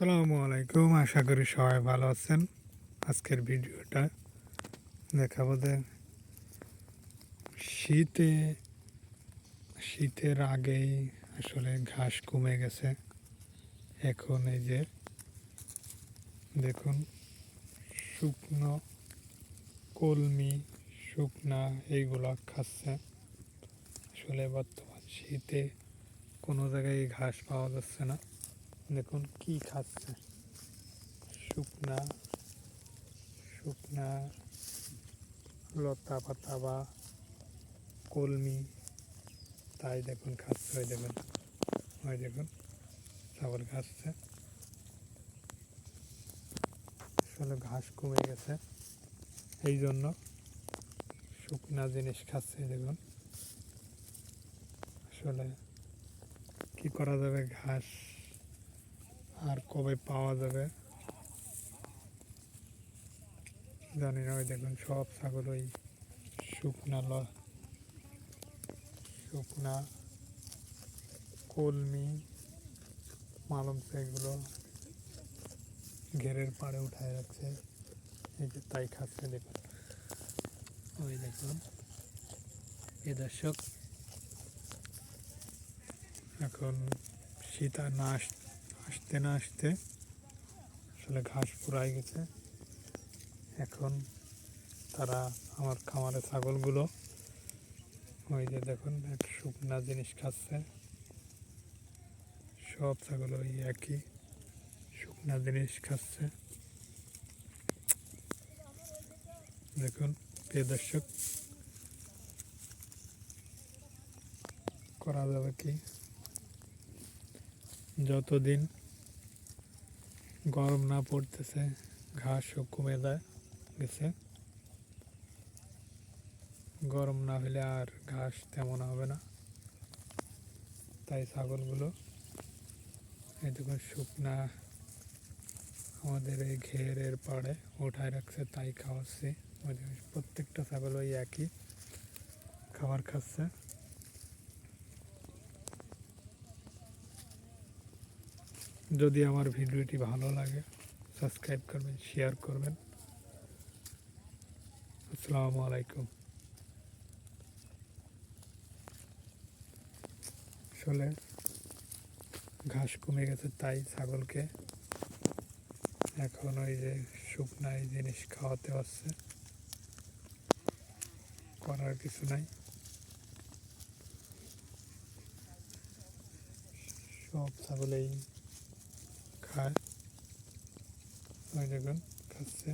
আসসালামু আলাইকুম, আশা করি সবাই ভালো আছেন। আজকের ভিডিওটা দেখাবো যে শীতে শীতের আগেই আসলে ঘাস কমে গেছে। এখন এই যে দেখুন, শুকনো কলমি শুকনা এইগুলা খাচ্ছে। আসলে বর্তমান শীতে কোনো জায়গায় ঘাস পাওয়া যাচ্ছে না। দেখুন কি খাচ্ছে, শুকনা শুকনা লতা পাতা বা কলমি, তাই দেখুন খাচ্ছে। ওই দেখুন ছাগল খাচ্ছে। আসলে ঘাস কমে গেছে, এই জন্য শুকনা জিনিস খাচ্ছে। দেখুন আসলে কি করা যাবে, ঘাস আর কবে পাওয়া যাবে জানি না। ওই দেখুন সব ছাগল ওই শুকনা কলমি মালঞ্চ এগুলো ঘেরের পাড়ে উঠায় রাখছে, এই যে তাই খাচ্ছে। দেখুন ওই দেখুন দর্শক, এখন শীত আর না আসতে না আসতে আসলে ঘাস ফুরাই গেছে। এখন তারা আমার খামারে ছাগলগুলো ওই যে দেখুন এক শুকনা জিনিস খাচ্ছে। সব ছাগল ওই একই শুকনা জিনিস খাচ্ছে। দেখুন প্রিয় দর্শক, করা যাবে কি, যতদিন গরম না পড়তেছে ঘাসও কমে গেছে। গরম না হলে আর ঘাস তেমন হবে না, তাই ছাগলগুলো এই দেখুন শুকনা আমাদের এই ঘেরের পাড়ে উঠায় রাখছে, তাই খাওয়াচ্ছি। প্রত্যেকটা ছাগল ওই একই খাবার খাচ্ছে। যদি আমার ভিডিওটি ভালো লাগে সাবস্ক্রাইব করবেন, শেয়ার করবেন। আসসালামু আলাইকুম। আসলে ঘাস কমে গেছে, তাই ছাগলকে এখন ওই যে শুকনা এই জিনিস খাওয়াতে হচ্ছে, করার কিছু নাই। সব ছাগলেই খায়, ওই দেখুন খাচ্ছে।